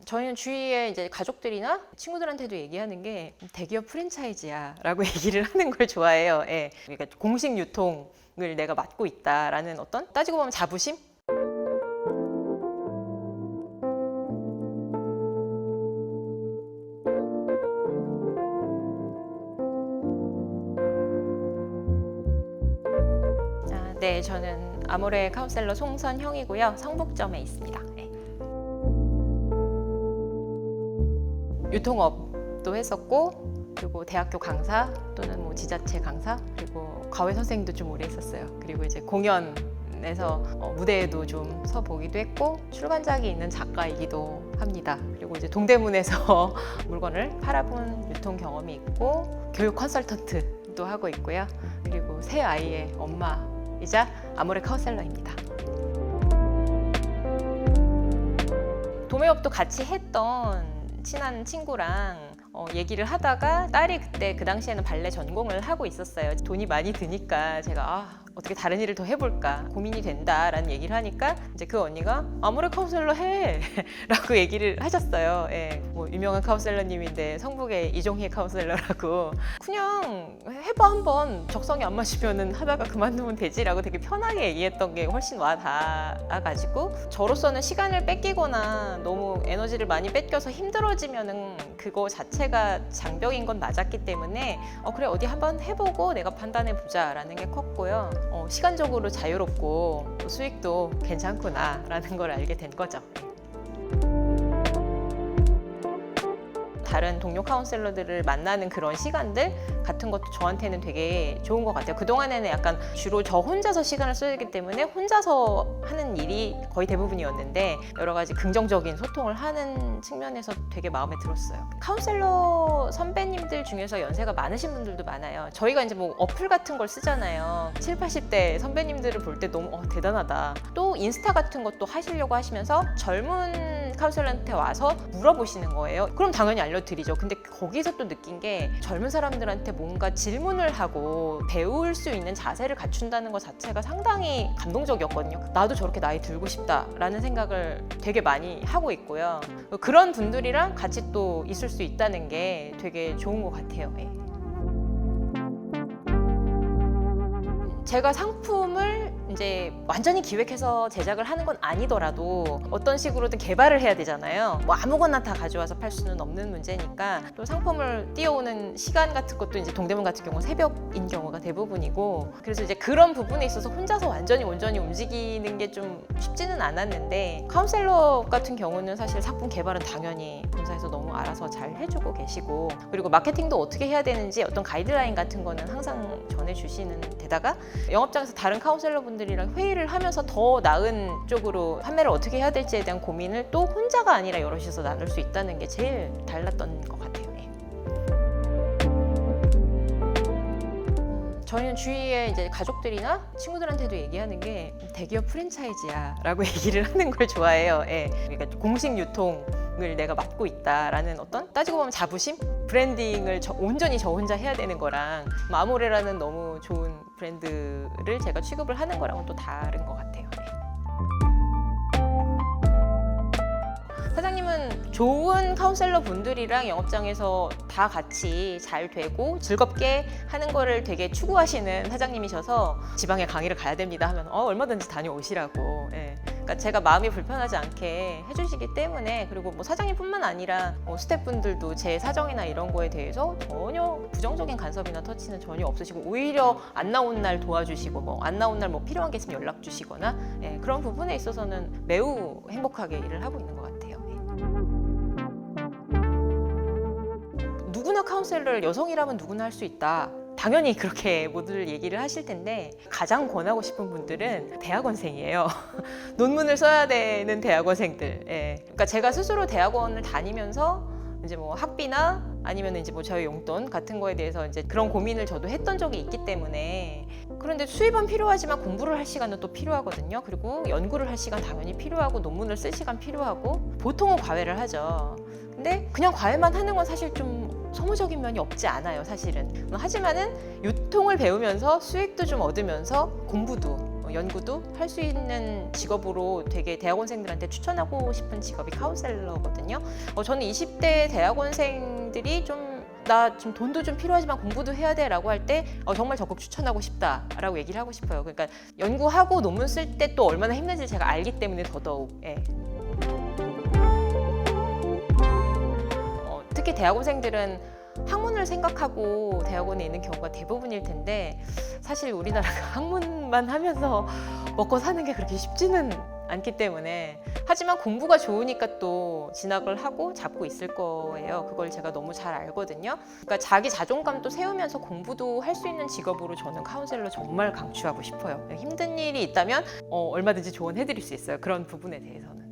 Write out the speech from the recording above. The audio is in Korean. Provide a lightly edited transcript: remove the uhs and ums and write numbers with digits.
저희는 주위에 이제 가족들이나 친구들한테도 얘기하는 게 대기업 프랜차이즈야라고 얘기를 하는 걸 좋아해요. 예. 그러니까 공식 유통을 내가 맡고 있다라는 어떤 따지고 보면 자부심? 네, 저는 아모레 카운셀러 송선형이고요. 성북점에 있습니다. 네. 유통업도 했었고, 그리고 대학교 강사 또는 뭐 지자체 강사, 그리고 과외 선생님도 좀 오래 했었어요. 그리고 이제 공연에서 무대에도 좀 서보기도 했고, 출간작이 있는 작가이기도 합니다. 그리고 이제 동대문에서 물건을 팔아본 유통 경험이 있고, 교육 컨설턴트도 하고 있고요. 그리고 새 아이의 엄마이자 아모레 카운셀러입니다. 도매업도 같이 했던 친한 친구랑 얘기를 하다가 딸이 그때 그 당시에는 발레 전공을 하고 있었어요. 돈이 많이 드니까 제가 어떻게 다른 일을 더 해볼까 고민이 된다라는 얘기를 하니까 이제 그 언니가 아모레 카운셀러 해 라고 얘기를 하셨어요. 예, 뭐 유명한 카운셀러님인데 성북의 이종희 카운셀러라고 그냥 해봐 한번 적성이 안 맞으면 하다가 그만두면 되지라고 되게 편하게 얘기했던 게 훨씬 와 닿아가지고 저로서는 시간을 뺏기거나 너무 에너지를 많이 뺏겨서 힘들어지면은 그거 자체가 장벽인 건 맞았기 때문에 그래 어디 한번 해보고 내가 판단해 보자라는 게 컸고요. 시간적으로 자유롭고 수익도 괜찮구나라는 걸 알게 된 거죠. 다른 동료 카운셀러들을 만나는 그런 시간들 같은 것도 저한테는 되게 좋은 것 같아요. 그동안에는 약간 주로 저 혼자서 시간을 써야 되기 때문에 혼자서 하는 일이 거의 대부분이었는데 여러 가지 긍정적인 소통을 하는 측면에서 되게 마음에 들었어요. 카운셀러 선배님들 중에서 연세가 많으신 분들도 많아요. 저희가 이제 뭐 어플 같은 걸 쓰잖아요. 7, 80대 선배님들을 볼 때 너무 대단하다. 또 인스타 같은 것도 하시려고 하시면서 젊은 카운셀러한테 와서 물어보시는 거예요. 그럼 당연히 알려드리죠. 근데 거기서 또 느낀 게 젊은 사람들한테 뭔가 질문을 하고 배울 수 있는 자세를 갖춘다는 것 자체가 상당히 감동적이었거든요. 나도 저렇게 나이 들고 싶다라는 생각을 되게 많이 하고 있고요. 그런 분들이랑 같이 또 있을 수 있다는 게 되게 좋은 것 같아요. 예. 제가 상품을 이제 완전히 기획해서 제작을 하는 건 아니더라도 어떤 식으로든 개발을 해야 되잖아요. 뭐 아무거나 다 가져와서 팔 수는 없는 문제니까 또 상품을 띄워오는 시간 같은 것도 이제 동대문 같은 경우는 새벽인 경우가 대부분이고 그래서 이제 그런 부분에 있어서 혼자서 완전히 온전히 움직이는 게 좀 쉽지는 않았는데 카운셀러 같은 경우는 사실 상품 개발은 당연히 본사에서 너무 알아서 잘 해주고 계시고 그리고 마케팅도 어떻게 해야 되는지 어떤 가이드라인 같은 거는 항상 전해주시는 데다가 영업장에서 다른 카운셀러 분들이랑 회의를 하면서 더 나은 쪽으로 판매를 어떻게 해야 될지에 대한 고민을 또 혼자가 아니라 여럿이서 나눌 수 있다는 게 제일 달랐던 것 같아요. 저희는 주위에 이제 가족들이나 친구들한테도 얘기하는 게 대기업 프랜차이즈야라고 얘기를 하는 걸 좋아해요. 예. 그러니까 공식 유통을 내가 맡고 있다라는 어떤 따지고 보면 자부심? 브랜딩을 온전히 저 혼자 해야 되는 거랑 아모레라는 너무 좋은 브랜드를 제가 취급을 하는 거랑은 또 다른 것 같아요. 사장님은 좋은 카운셀러 분들이랑 영업장에서 다 같이 잘 되고 즐겁게 하는 거를 되게 추구하시는 사장님이셔서 지방에 강의를 가야 됩니다 하면 얼마든지 다녀오시라고. 예. 그러니까 제가 마음이 불편하지 않게 해주시기 때문에 그리고 뭐 사장님뿐만 아니라 스태프분들도 제 사정이나 이런 거에 대해서 전혀 부정적인 간섭이나 터치는 전혀 없으시고 오히려 안 나온 날 도와주시고 뭐 안 나온 날 뭐 필요한 게 있으면 연락 주시거나 예, 그런 부분에 있어서는 매우 행복하게 일을 하고 있는 것 같아요. 누구나 카운셀러를 여성이라면 누구나 할 수 있다. 당연히 그렇게 모두들 얘기를 하실 텐데 가장 권하고 싶은 분들은 대학원생이에요. 논문을 써야 되는 대학원생들. 예. 그러니까 제가 스스로 대학원을 다니면서 이제 뭐 학비나 아니면 이제 뭐 저희 용돈 같은 거에 대해서 이제 그런 고민을 저도 했던 적이 있기 때문에 그런데 수입은 필요하지만 공부를 할 시간은 또 필요하거든요. 그리고 연구를 할 시간 당연히 필요하고 논문을 쓸 시간 필요하고 보통은 과외를 하죠. 근데 그냥 과외만 하는 건 사실 좀 소모적인 면이 없지 않아요, 사실은. 하지만은 유통을 배우면서 수익도 좀 얻으면서 공부도 연구도 할 수 있는 직업으로 되게 대학원생들한테 추천하고 싶은 직업이 카운셀러거든요. 저는 20대 대학원생들이 나 지금 돈도 좀 필요하지만 공부도 해야 돼 라고 할 때 정말 적극 추천하고 싶다라고 얘기를 하고 싶어요. 그러니까 연구하고 논문 쓸 때 또 얼마나 힘든지 제가 알기 때문에 더더욱. 예. 특히 대학원생들은 학문을 생각하고 대학원에 있는 경우가 대부분일 텐데 사실 우리나라가 학문만 하면서 먹고 사는 게 그렇게 쉽지는 않기 때문에 하지만 공부가 좋으니까 또 진학을 하고 잡고 있을 거예요. 그걸 제가 너무 잘 알거든요. 그러니까 자기 자존감도 세우면서 공부도 할 수 있는 직업으로 저는 카운셀러 정말 강추하고 싶어요. 힘든 일이 있다면 얼마든지 조언해드릴 수 있어요. 그런 부분에 대해서는.